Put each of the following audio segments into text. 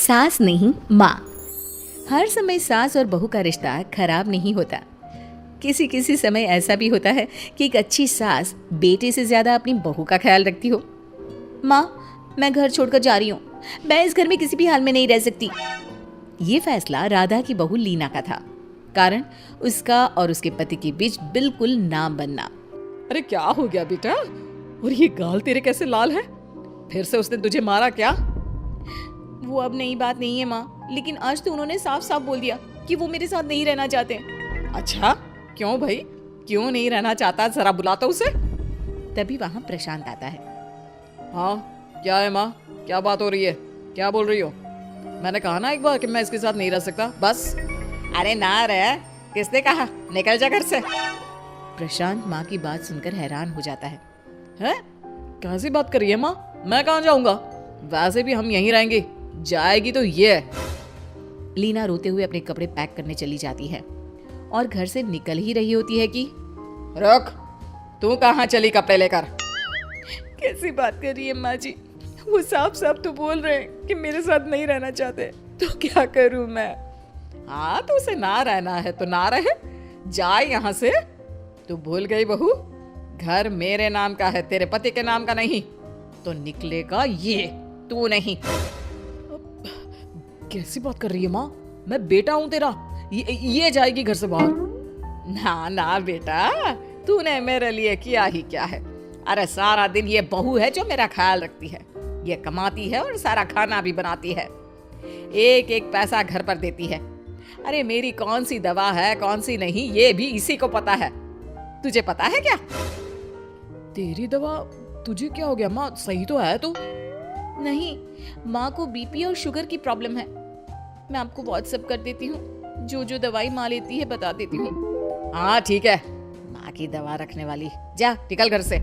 सास नहीं माँ। हर समय सास और बहू का रिश्ता खराब नहीं होता। किसी किसी समय ऐसा भी होता है कि एक अच्छी सास बेटे से ज्यादा अपनी बहू का ख्याल रखती हो। माँ, मैं घर छोड़कर जा रही हूँ, मैं इस घर में किसी भी हाल में नहीं रह सकती। ये फैसला राधा की बहू लीना का था। कारण उसका और उसके पति के बीच बिल्कुल ना बनना। अरे क्या हो गया बेटा? और ये गाल तेरे कैसे लाल है? फिर से उसने तुझे मारा क्या? वो अब नई बात नहीं है माँ, लेकिन आज तो उन्होंने साफ साफ बोल दिया कि वो मेरे साथ नहीं रहना चाहते। अच्छा, क्यों भाई? क्यों नहीं रहना चाहता? जरा बुलाता उसे। तभी वहाँ प्रशांत आता है। हाँ, क्या है माँ? क्या बात हो रही है? क्या बोल रही हो? मैंने कहा ना एक बार कि मैं इसके साथ नहीं रह सकता, बस। अरे ना रह, किसने कहा? निकल जा घर से। प्रशांत माँ की बात सुनकर हैरान हो जाता है। हैं? कैसी बात कर रही है माँ? मैं कहाँ जाऊंगा? वैसे भी हम यहीं रहेंगे। जाएगी तो ये। लीना रोते हुए अपने कपड़े पैक करने चली जाती है और घर से निकल ही रही होती है कि रुक, तू कहाँ चली कपड़े लेकर? कैसी बात कर रही है माँ जी? वो साफ साफ तो बोल रहे हैं कि मेरे साथ नहीं रहना चाहते, तो क्या करूं मैं? हाँ, तो उसे ना रहना है तो ना रहे, जाए यहाँ से। तू भूल गई बहू, घर मेरे नाम का है, तेरे पति के नाम का नहीं। तो निकलेगा ये, तू नहीं। कैसी बात कर रही है माँ? मैं बेटा हूँ तेरा, ये जाएगी घर से बाहर। ना ना बेटा, तूने मेरे लिए किया ही क्या है? अरे सारा दिन ये बहू है जो मेरा ख्याल रखती है। ये कमाती है और सारा खाना भी बनाती है, एक एक पैसा घर पर देती है। अरे मेरी कौन सी दवा है कौन सी नहीं, ये भी इसी को पता है। तुझे पता है क्या? तेरी दवा? तुझे क्या हो गया माँ? सही तो है तू? नहीं, माँ को बीपी और शुगर की प्रॉब्लम है। मैं आपको व्हाट्सएप कर देती हूँ, जो जो दवाई माँ लेती है बता देती हूँ। हाँ ठीक है, माँ की दवा रखने वाली, जा निकल घर से।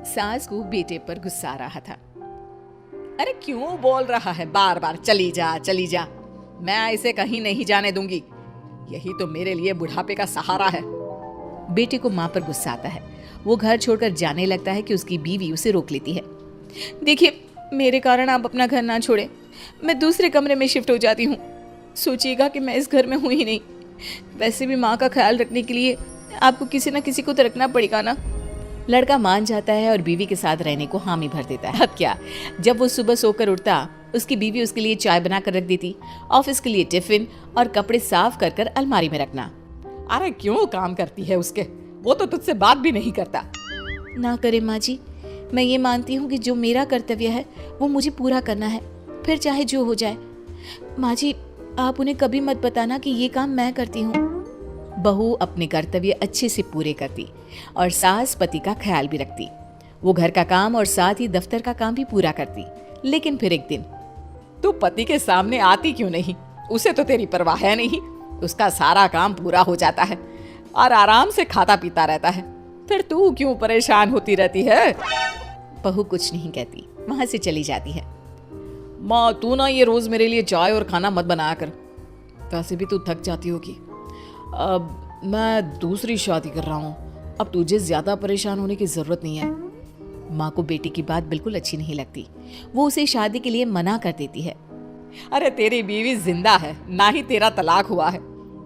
सास को बेटे पर गुस्सा आ रहा था। अरे क्यों बोल रहा है बार बार चली जा चली जा? मैं इसे कहीं नहीं जाने दूंगी। यही तो मेरे लिए बुढ़ापे का सहारा है। बेटे को माँ पर गुस्सा आता है। वो घर छोड़कर जाने लगता है कि उसकी बीवी उसे रोक लेती है। देखिए, मेरे कारण आप अपना घर ना छोड़े, मैं दूसरे कमरे में शिफ्ट हो जाती हूँ। सोचिएगा कि मैं इस घर में हूँ ही नहीं। वैसे भी माँ का ख्याल रखने के लिए आपको किसी न किसी को तो रखना पड़ेगा ना। लड़का मान जाता है और बीवी के साथ रहने को हामी भर देता है। अब क्या, जब वो सुबह सोकर उठता, उसकी बीवी उसके लिए चाय बना कर रख देती, ऑफिस के लिए टिफिन और कपड़े साफ कर कर अलमारी में रखना। अरे क्यों काम करती है उसके? वो तो तुझसे बात भी नहीं करता। ना करे माँ जी, मैं ये मानती हूँ कि जो मेरा कर्तव्य है वो मुझे पूरा करना है, फिर चाहे जो हो जाए। माँ जी, आप उन्हें कभी मत बताना कि ये काम मैं करती हूँ। बहू अपने कर्तव्य अच्छे से पूरे करती और सास पति का ख्याल भी रखती। वो घर का काम और साथ ही दफ्तर का काम भी पूरा करती। लेकिन फिर एक दिन, तू पति के सामने आती क्यों नहीं? उसे तो तेरी परवाह है नहीं। उसका सारा काम पूरा हो जाता है और आराम से खाता पीता रहता है। फिर तू क्यों परेशान होती रहती है? बहू कुछ नहीं कहती, वहां से चली जाती है। माँ, तू ना ये रोज मेरे लिए चाय और खाना मत बनाया कर। वैसे भी तू थक जाती होगी। अब मैं दूसरी शादी कर रहा हूँ, अब तुझे ज्यादा परेशान होने की जरूरत नहीं है। माँ को बेटी की बात बिल्कुल अच्छी नहीं लगती। वो उसे शादी के लिए मना कर देती है। अरे तेरी बीवी जिंदा है, ना ही तेरा तलाक हुआ है।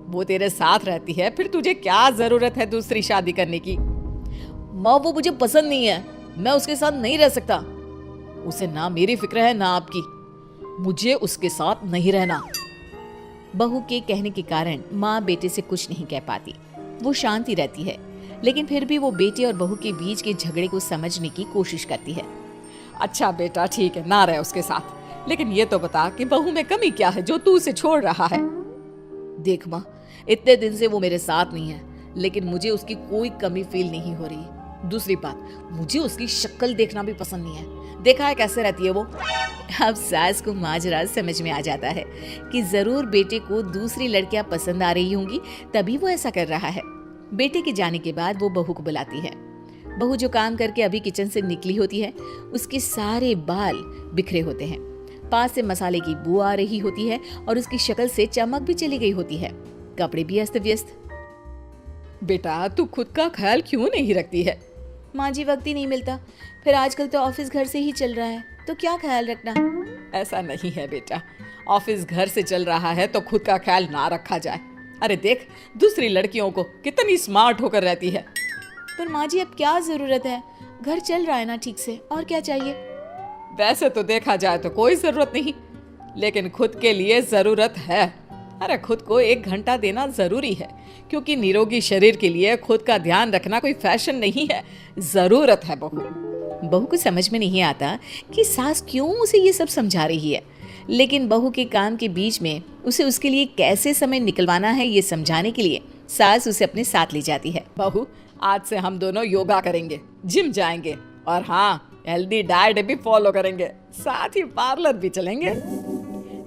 वो तेरे साथ रहती है, फिर तुझे क्या जरूरत है दूसरी शादी करने की? माँ, वो मुझे पसंद नहीं है, मैं उसके साथ नहीं रह सकता। उसे ना मेरी फिक्र है ना आपकी, मुझे उसके साथ नहीं रहना। बहू के कहने के कारण माँ बेटे से कुछ नहीं कह पाती। वो शांति रहती है, लेकिन फिर भी वो बेटे और बहू के बीच के झगड़े को समझने की कोशिश करती है। अच्छा बेटा, ठीक है, ना रहे उसके साथ, लेकिन ये तो बता कि बहू में कमी क्या है जो तू उसे छोड़ रहा है? देख माँ, इतने दिन से वो मेरे साथ नहीं है, लेकिन मुझे उसकी कोई कमी फील नहीं हो रही। दूसरी बात, मुझे उसकी शक्ल देखना भी पसंद नहीं है। देखा है कैसे रहती है वो। अब सास को माजरा समझ में आ जाता है कि जरूर बेटे को दूसरी लड़कियां पसंद आ रही होंगी, तभी वो ऐसा कर रहा है। बेटे के जाने के बाद वो बहू को बुलाती है। बहू जो काम करके अभी किचन से निकली होती है, उसके सारे बाल बिखरे होते हैं, पास से मसाले की बू आ रही होती है और उसकी शक्ल से चमक भी चली गई होती है, कपड़े भी अस्त व्यस्त। बेटा, तू खुद का ख्याल क्यों नहीं रखती है? माँ जी, वक्त ही नहीं मिलता, फिर आजकल तो ऑफिस घर से ही चल रहा है, तो क्या ख्याल रखना। ऐसा नहीं है बेटा, ऑफिस घर से चल रहा है तो खुद का ख्याल ना रखा जाए। अरे देख दूसरी लड़कियों को कितनी स्मार्ट होकर रहती है। पर माँ जी अब क्या जरूरत है, घर चल रहा है ना ठीक से, और क्या चाहिए। वैसे तो देखा जाए तो कोई जरूरत नहीं, लेकिन खुद के लिए जरूरत है। अरे खुद को 1 घंटा देना जरूरी है, क्योंकि निरोगी शरीर के लिए खुद का ध्यान रखना कोई फैशन नहीं है, जरूरत है। बहू को समझ में नहीं आता कि सास क्यों उसे ये सब समझा रही है, लेकिन बहू के काम के बीच में उसे उसके लिए कैसे समय निकलवाना है ये समझाने के लिए सास उसे अपने साथ ले जाती है। बहू आज से हम दोनों योगा करेंगे, जिम जाएंगे, और हाँ हेल्दी डाइट भी फॉलो करेंगे, साथ ही पार्लर भी चलेंगे।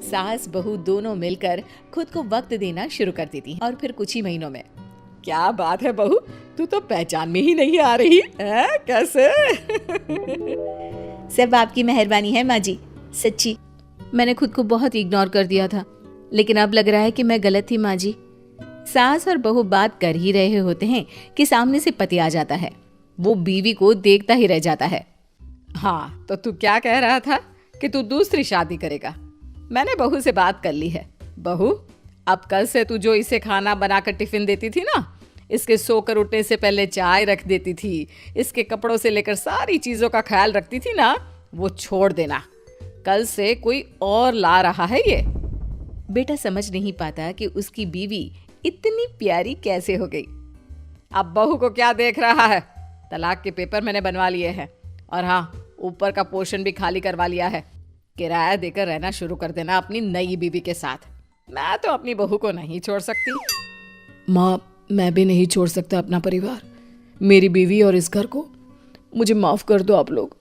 सास बहू दोनों मिलकर खुद को वक्त देना शुरू कर देती हैं और फिर कुछ ही महीनों में। क्या बात है बहू, तू तो पहचान में ही नहीं आ रही है, कैसे? सब आपकी मेहरबानी है माँ जी, सच्ची मैंने खुद को बहुत इग्नोर कर दिया था, लेकिन अब लग रहा है कि मैं गलत थी माँ जी। सास और बहू बात कर ही रहे होते हैं कि सामने से पति आ जाता है, वो बीवी को देखता ही रह जाता है। हाँ तो तू क्या कह रहा था कि तू दूसरी शादी करेगा? मैंने बहू से बात कर ली है। बहू अब कल से तू जो इसे खाना बनाकर टिफिन देती थी ना, इसके सोकर उठने से पहले चाय रख देती थी, इसके कपड़ों से लेकर सारी चीजों का ख्याल रखती थी ना, वो छोड़ देना। कल से कोई और ला रहा है ये। बेटा समझ नहीं पाता कि उसकी बीवी इतनी प्यारी कैसे हो गई। अब बहू को क्या देख रहा है? तलाक के पेपर मैंने बनवा लिए हैं, और हाँ ऊपर का पोर्शन भी खाली करवा लिया है। किराया देकर रहना शुरू कर देना अपनी नई बीवी के साथ। मैं तो अपनी बहू को नहीं छोड़ सकती। माँ मैं भी नहीं छोड़ सकता अपना परिवार, मेरी बीवी और इस घर को। मुझे माफ कर दो आप लोग।